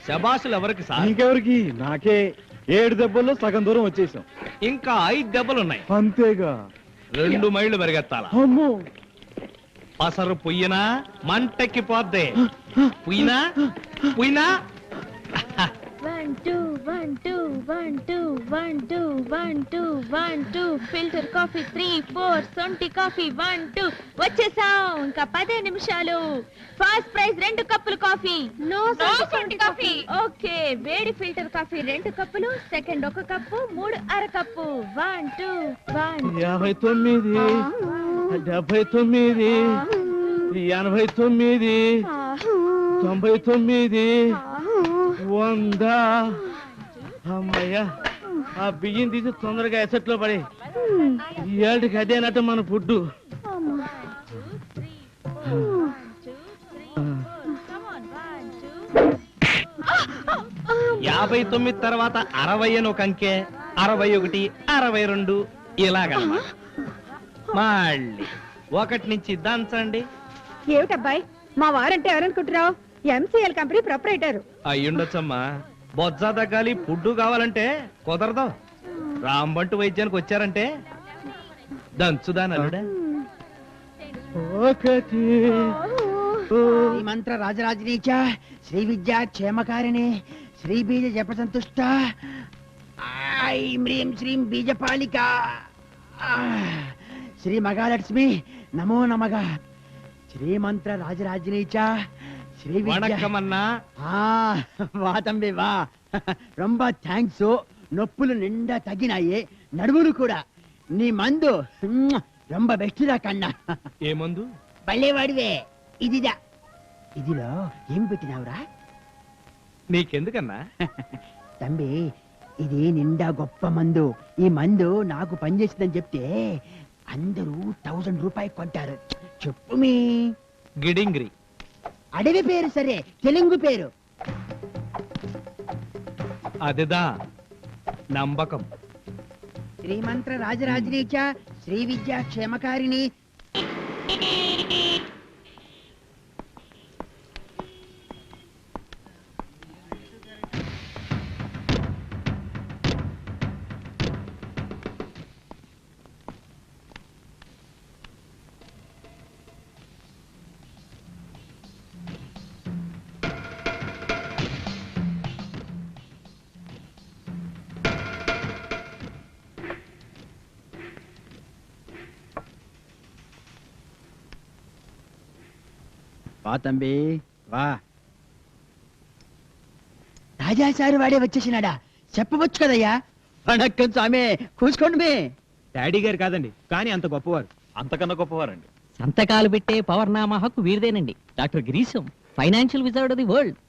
శబాషులు ఎవరికి సార్? ఇంకెవరికి? నాకే. 7 దెబ్బల్లో సగం దూరం వచ్చేసాం. ఇంకా 5 దెబ్బలున్నాయి. అంతేగా. 2 మైళ్ళు పరిగెత్తాల. అమ్మో, పసరు పుయ్యనా మంటెక్కి పోద్దే. పుయ్యినా పుయ్యినా. 1 2 1 2 1 2 1 2 1 2 1 2 ఫిల్టర్ కాఫీ 3 4 సొంటి కాఫీ 1 2 వచ్చేసాం. ఇంకా 10 నిమిషాలు. ఫస్ట్ ప్రైజ్ 2 కప్పులు కాఫీ. నో సొంటి కాఫీ. ఓకే, వేడి ఫిల్టర్ కాఫీ 2 కప్పులు. సెకండ్ 1 కప్పు, 3 అర కప్పు. 1 2 1 59 79 89 99 100. అమ్మయ్యా, ఆ బియ్యం తీసి తొందరగా ఎసట్లో పడి. ఏళ్ళకి అదేనట మన ఫుడ్. 59 తర్వాత 60 అని ఒక అంకె. 61 62 ఇలాగన్నమాట. మళ్ళీ 1 నుంచి దంచండి. ఏమిటబ్బాయి, మా వారంటే ఎవరనుకుంటున్నావు? MCL company proprietor. అయ్యుండొచ్చమ్మా. బొజ్జా తగ్గాలి, ఫుడ్ కావాలంటే కుదరదు. రాంబంటు వైద్యానికి వచ్చారంటే దంచుదానలుడే. మంత్ర రాజరాజనీచ శ్రీ విద్యా క్షేమకారిణి శ్రీ బీజ జప సంతుష్ట హ్రీం శ్రీం బీజపాలిక శ్రీ మహాలక్ష్మి నమో నమః. శ్రీమంత్ర రాజరాజనీచ శ్రీ వణక్కమన్నా. వా తంబి వా, రొంబ థ్యాంక్స్. నొప్పులు నిండా తగ్గినాయి, నడుములు కూడా. నీ మందు రొంబ బెస్ట్రా కన్నా. ఏ మందు? బల్లేవాడివే. ఇదిదా. ఇదిలో ఏం పెట్టినావురా? నీకెందుకన్నా? తంబి, ఇది నిండా గొప్ప మందు. ఈ మందు నాకు పనిచేసిందని చెప్తే అందరూ 1000 రూపాయలు కొంటారు. చెప్పు మీ. గిడింగ్రి. అడవి పేరు సరే, తెలుగు పేరు. అదిదా నమ్మకం. శ్రీమంత్ర రాజరాజనీచ శ్రీ విద్యా క్షేమకారిణి. వా తంబి వా. రాజా సారు వాడే వచ్చేసినాడా? చెప్పవచ్చు కదయ్యా. వణక్కం స్వామి, కూసుకోండి మే. డాడీ గారు కాదండి, కానీ అంత గొప్పవారు. అంతకన్నా గొప్పవారండి. సంతకాలు పెట్టే పవర్నామా హక్కు వీరిదేనండి. Doctor Girisham, financial wizard of the world.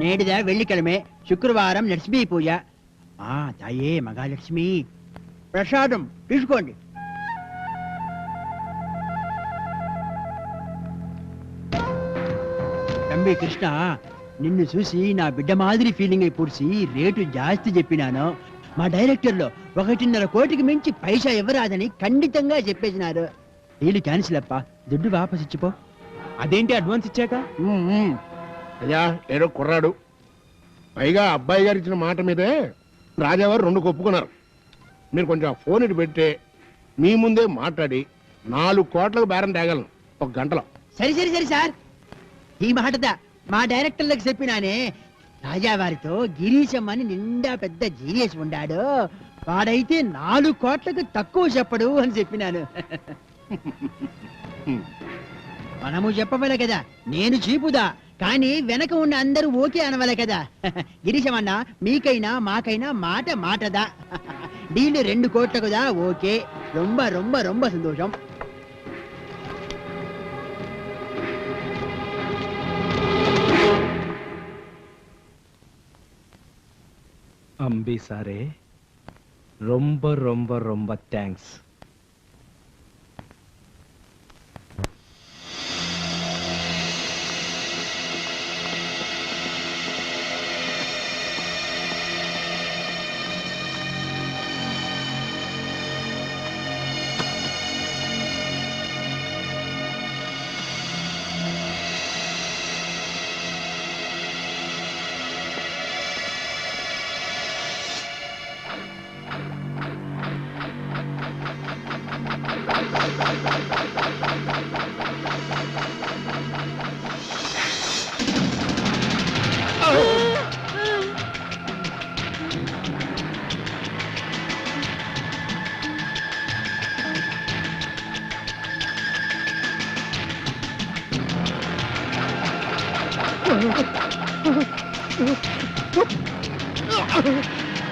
నేడుదా వెள்ளிకిழமை, శుక్రవారం లక్ష్మీ పూజ. తాయే మహాలక్ష్మి. ప్రసాదం తీసుకోండి. తంబి కృష్ణ, నిన్ను చూసి నా బిడ్డ మాదిరి ఫీలింగ్ అయిపోసి రేటు జాస్తి చెప్పినాను. మా డైరెక్టర్లో 1.5 కోటికి మించి పైసా ఇవ్వరాదని ఖండితంగా చెప్పేసినారు. వీళ్ళు క్యాన్సిల్ అప్ప, దుడ్డు వాపస్ ఇచ్చిపో. అదేంటి అడ్వాన్స్ ఇచ్చాక? అయ్యా, ఏదో కుర్రాడు. పైగా అబ్బాయి గారు ఇచ్చిన మాట మీదే రాజావారు 2 ఒప్పుకున్నారు. మీరు కొంచెం ఫోన్ ఇటు పెట్టి మీ ముందే మాట్లాడి 4 కోట్లకు బేరం తేగలను 1 గంటలో. సరి సరి సరి సార్, ఈ మాటదా మా డైరెక్టర్లకు చెప్పినానే. రాజావారితో గిరీశం అని నిండా పెద్ద జీనియస్ ఉండాడు. వాడైతే 4 కోట్లకు తక్కువ చెప్పడు అని చెప్పినాను. మనము చెప్పవలే కదా, నేను చీపుదా, కానీ వెనక ఉన్న అందరూ ఓకే అనవలే కదా. గిరీశం అన్న, మీకైనా మాకైనా మాట మాటదా. డీల్ 2 కోట్లకుదా. ఓకే, రొంబ రొంబ రొంబ సంతోషం. అంబి సారే, రొంబ రొంబ రొంబ థ్యాంక్స్.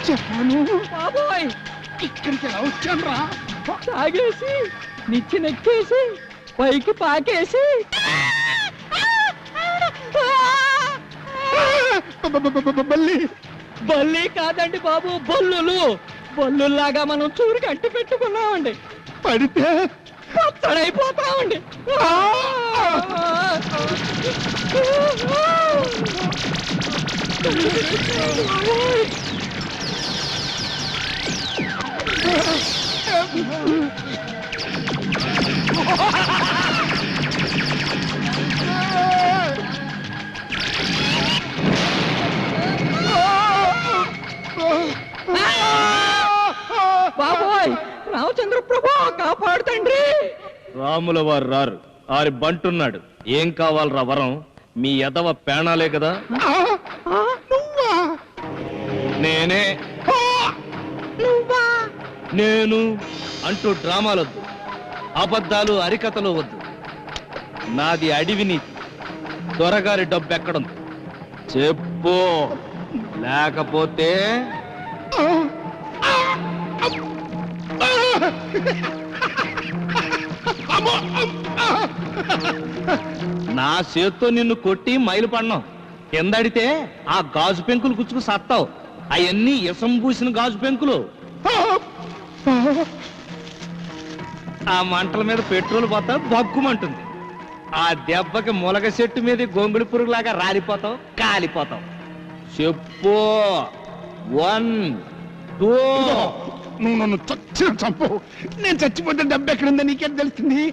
చెప్పాను బాబోయ్ ఇక్కడికి ఎలా వచ్చాను రా తాగేసి నిచ్చి నెక్కేసి పైకి పాకేసి బల్లి బల్లి కాదండి బాబు బల్లులు బల్లుల్లాగా మనం చూరికి అట్టి పెట్టుకున్నామండి పడితే పచ్చడైపోతామండి బాబోయ్ రామచంద్ర ప్రభు కాపాడుతండ్రి రాముల వారు రారు ఆరి బంటున్నాడు ఏం కావాలరా వరం మీ ఎదవ పేణాలే కదా నేనే నేను అంటూ డ్రామాలొద్దు అబద్ధాలు అరికథలు వద్దు నాది అడివి నీతి దొరగారి డబ్బు ఎక్కడుంది చెప్పు లేకపోతే నా చేత్తో నిన్ను కొట్టి మైలు పడినావు కిందడితే ఆ గాజు పెంకులు గుచ్చుకు సత్తావు అవన్నీ ఇసం పూసిన గాజు పెంకులు ఆ మంటల మీద పెట్రోల్ పోతా బగ్గుమంటుంది ఆ దెబ్బకి ములగ చెట్టు మీద గొంగుళి పురుగులాగా రాలిపోతావు కాలిపోతావు చెప్పు 1 2 నువ్వు నన్ను చచ్చిన చంపు నేను చచ్చిపోతే డబ్బు ఎక్కడుందో నీకేం తెలుస్తుంది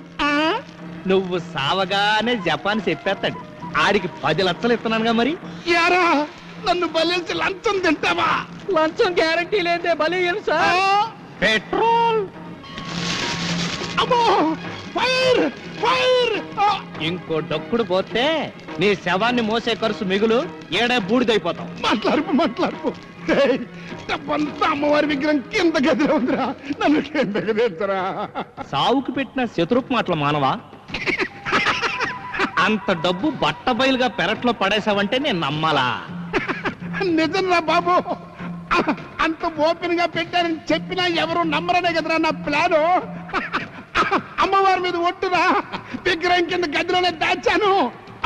నువ్వు సావగానే జపాన్ చెప్పేస్తాడు ఆడికి 10 లక్షలు ఇస్తున్నానుగా మరి యారా నన్ను బలించి లంచం తింటావా లంచం గ్యారంటీ లేదే బలి సార్ పెట్రోల్ అమ్మో ఫైర్ ఫైర్ ఇంకో డొక్కుడు పోతే నీ శవాన్ని మోసే ఖర్చు మిగులు ఏడే బూడిదైపోతావు మాట్లాడుపు డబ్బంతా అమ్మవారి విగ్రహం కింద గదిలో ఉందిరా నన్ను కింద గదిరా సావుకు పెట్టిన శత్రుపు మాటల మానవా అంత డబ్బు బట్ట బయలుగా పెరట్లో పడేసావంటే నేను నమ్మాలా నిజంరా బాబు అంత ఓపెన్ గా పెట్టారని చెప్పినా ఎవరు నమ్మరనే కదరా నా ప్లాను అమ్మవారి మీద ఒట్టురా విగ్రహం కింద గదిలోనే దాచాను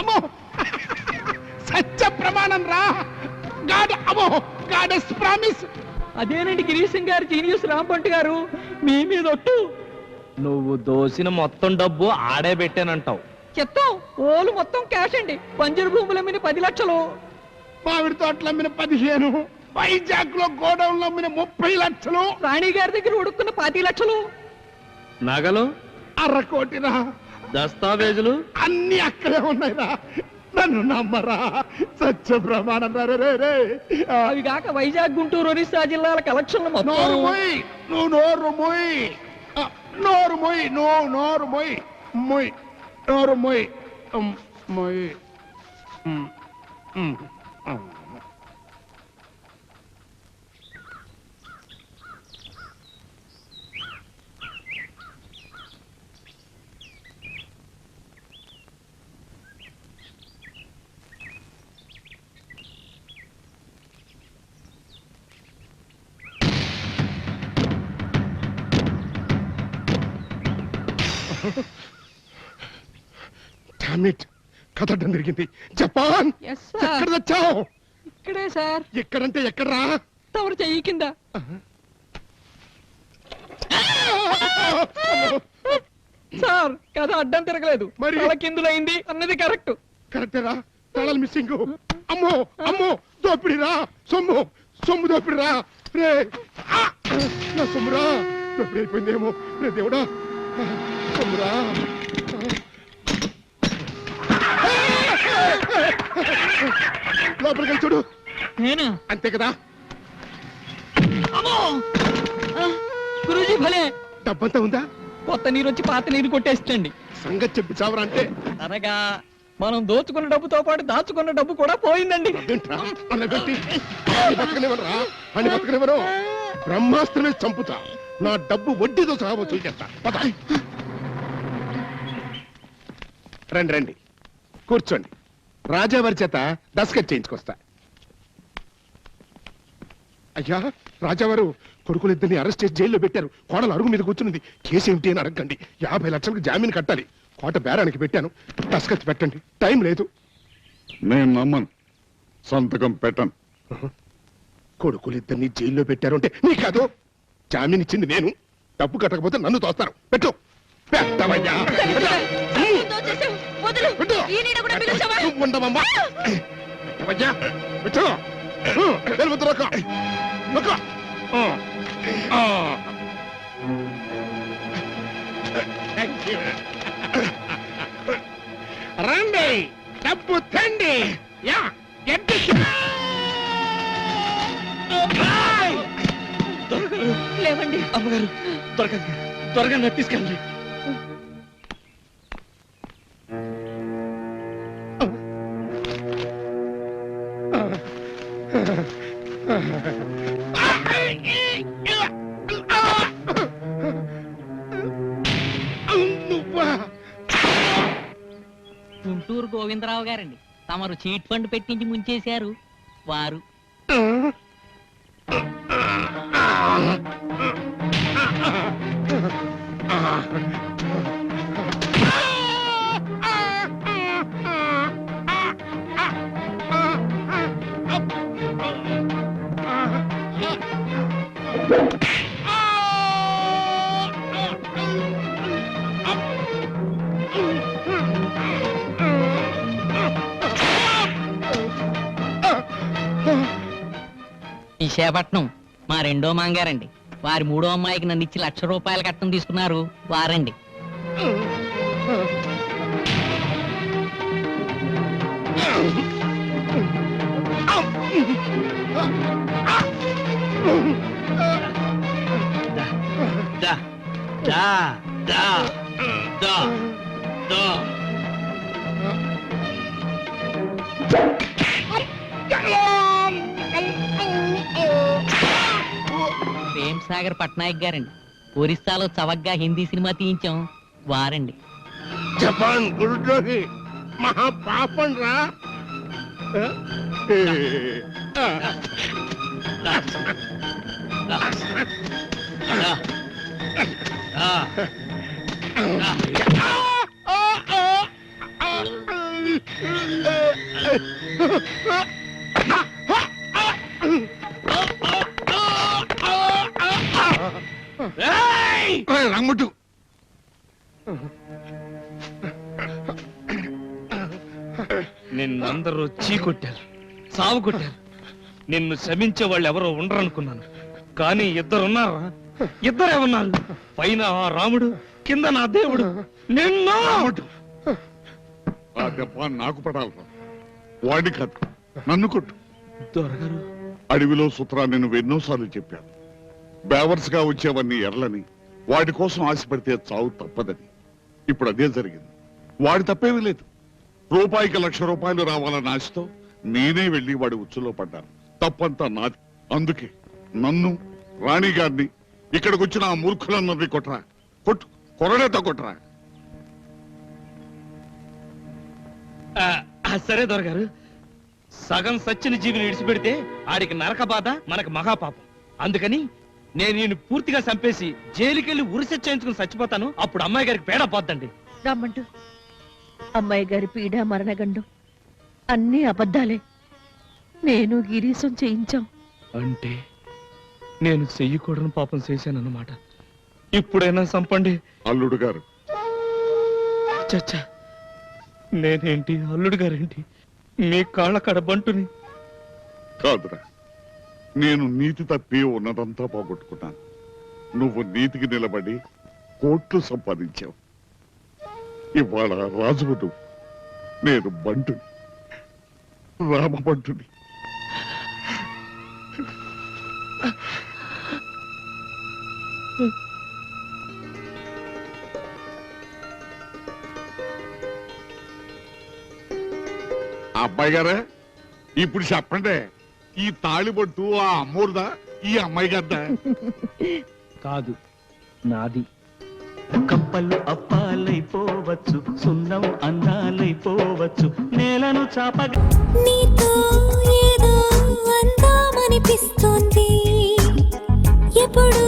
అమ్మో సత్య ప్రమాణం రా గాడ్ అమ్మో గాడెస్ ప్రామిస్ అదేనండి గిరీశం గారు జీనియస్ రాంపంట్ గారు మీ మీద ఒట్టు నువ్వు దోసిన మొత్తం డబ్బు ఆడే పెట్టానంటావు చెప్తాం ఓలు మొత్తం క్యాష్ అండి పంజరు భూముల మీద 10 లక్షలు మామిడి తోటలు అమ్మిన 15 వైజాగ్ లో గోడౌన్లు అమ్మిన 30 లక్షలు రాణి గారి దగ్గర ఉడుక్కున్న 10 లక్షలు నగలు 1/2 కోటిరా దస్తావేజులు అన్ని అక్కడే ఉన్నాయిరా నన్ను నమ్మరా సత్య ప్రమాణం రే అవి కాక వైజాగ్ గుంటూరు ఒరిస్సా జిల్లాల కలెక్షన్లు నోరు మొత్తం మొయ్ నువ్వు నోరు మొయ్ నోరు మొయ్ నోరు మొయ్ మొయ్ నోరు మొయ్ మొయ్ డామిట్ కథ అడ్డం తిరిగింది జపాన్ ఎక్కడ తెచ్చావు ఇక్కడే సార్ ఎక్కడంటే ఎక్కడరా తమరు చెయ్యి కింద సార్ కథ అడ్డం తిరగలేదు మరి? తల కిందులైంది అన్నది కరెక్ట్ కరెక్టేరా తాళాలు మిస్సింగ్ అమ్మో అమ్మో దోపిడిరా సొమ్ము దోపిడిరా రే నా సొమ్మురా దోపిడి అయిపోయిందేమో రే దేవుడా సొమ్మురా లోపలికి చూడు నేను అంతే కదా గురూజీ భలే డబ్బంతా ఉందా కొత్త నీరు వచ్చి పాత నీరు కొట్టేస్తండి. సంగతి చెప్పి చావరా అంటే అనగా మనం దోచుకున్న డబ్బుతో పాటు దాచుకున్న డబ్బు కూడా పోయిందండి. అదేంట్రా? అలా పెట్టి వాడిని బతకనివ్వరా? వాడిని బతకనివ్వరు. బ్రహ్మాస్త్రమే చంపుతా. నా డబ్బు వడ్డీతో సహా వసూలు చేస్తా. పద. రండి రండి కూర్చోండి. రాజావారి చేత దస్కత్ చేయించుకొస్తా. అయ్యా రాజావారు కొడుకులిద్దరిని అరెస్ట్ చేసి జైల్లో పెట్టారు. కోడలు అరుగు మీద కూర్చున్నది. కేసు ఏమిటి అని అడగండి. 50 లక్షలకు జామీన్ కట్టాలి. కోట బేరానికి పెట్టాను. దస్కత్ పెట్టండి. టైం లేదు. నేను నమ్మను, సంతకం పెట్టను. కొడుకులిద్దరిని జైల్లో పెట్టారు అంటే నీ కాదు. జామీన్ ఇచ్చింది నేను. డబ్బు కట్టకపోతే నన్ను తోస్తారు. పెట్టు. పెట్టవయ్యా. దోచేసావు. వదులు. పెట్టు. ఈ నీడ కూడా మిగుల్చావా? నువ్వు ఉండవమ్మా. పెట్టవయ్యా. పెట్టు. వెళ్ళిపోతు రొక్క. రొక్క. రండి డబ్బు తండి. యా ఎడ్డు. లేవండి. అమ్మగారు త్వరగా త్వరగా నన్ను తీసుకెళ్ళండి. గుంటూరు గోవిందరావు గారండి. తమరు చీట్ ఫండ్ పెట్టించి ముంచేశారు. వారు విశాఖపట్నం మా రెండో మాంగారండి. వారి మూడో అమ్మాయికి నన్ను ఇచ్చి ₹1,00,000 కట్నం తీసుకున్నారు. వారండి. దా దా దా దా దా. ప్రేమ్ సాగర్ పట్నాయక్ గారండి. ఒరిస్సాలో చవగ్గా హిందీ సినిమా తీయించాం. వారండి. జపాన్ గురుద్రోహి మహా పాపం రా. రంగుట్టు నిన్నందరూ చీకొట్టారు, సావు కొట్టారు. నిన్ను శమించే వాళ్ళు ఎవరో ఉండరనుకున్నాను. కానీ ఇద్దరున్నారా? ఇద్దరే ఉన్నారు. పైన ఆ రాముడు, కింద నా దేవుడు. నిన్ను ఆ దెబ్బ నాకు పడాలరా. వాడి కాదు, నన్ను కొట్టు. దొరగారు అడవిలో సూత్రాన్ని నువ్వు ఎన్నోసార్లు చెప్పాను. బేవర్స్ గా వచ్చేవన్నీ ఎర్లని, వాడి కోసం ఆశపడితే చావు తప్పదని. ఇప్పుడు అదే జరిగింది. వాడి తప్పేమీ లేదు. రూపాయికి ₹1,00,000 రావాలన్న ఆశతో నేనే వెళ్లి వాడి ఉచ్చులో పడ్డాను. తప్పంతా నాది. అందుకే నన్ను, రాణి గారిని, ఇక్కడికి వచ్చిన ఆ మూర్ఖులందరినీ కొట్టరా. కొట్టు, కొరడేతో కొట్టరా. సరే దొరగారు. సగం సచ్చిన జీవిని విడిచిపెడితే ఆడికి నరక బాధ, మనకు మహాపాపం. అందుకని నేను ఈయన పూర్తిగా చంపేసి జైలుకెళ్ళి ఉరిసె చేయించుకుని చచ్చిపోతాను. అప్పుడు అమ్మాయి గారికి పేడ పోద్దండి. రమ్మంటూ అమ్మాయి గారి పీడ మరణగండం అన్నీ అబద్ధాలే. నేను గిరీశం చేయించాం. అంటే నేను చెయ్యకూడని పాపం చేశానన్నమాట. ఇప్పుడైనా చంపండి. అల్లుడు గారు, చచ్చా, నేనేంటి అల్లుడు గారేంటి? మీ కాళ్ళ కడబంటుని. కాదురా, నేను నీతి తప్పి ఉన్నదంతా పోగొట్టుకున్నాను. నువ్వు నీతికి నిలబడి కోట్లు సంపాదించావు. ఇవాళ రాజువు నువ్వు, నేను బంటుని, రామబంటుని. అబ్బాయి గారా ఇప్పుడు చెప్పండి, ఈ తాళిబొట్టు ఆ అమ్మోరుదా ఈ అమ్మాయి గారిదా? కాదు, నాది. కప్పలు అప్పాలైపోవచ్చు, సున్నం అందాలైపోవచ్చు, నేలను చాపగా నీతో ఏదో అందామనిపిస్తోంది, ఎప్పుడు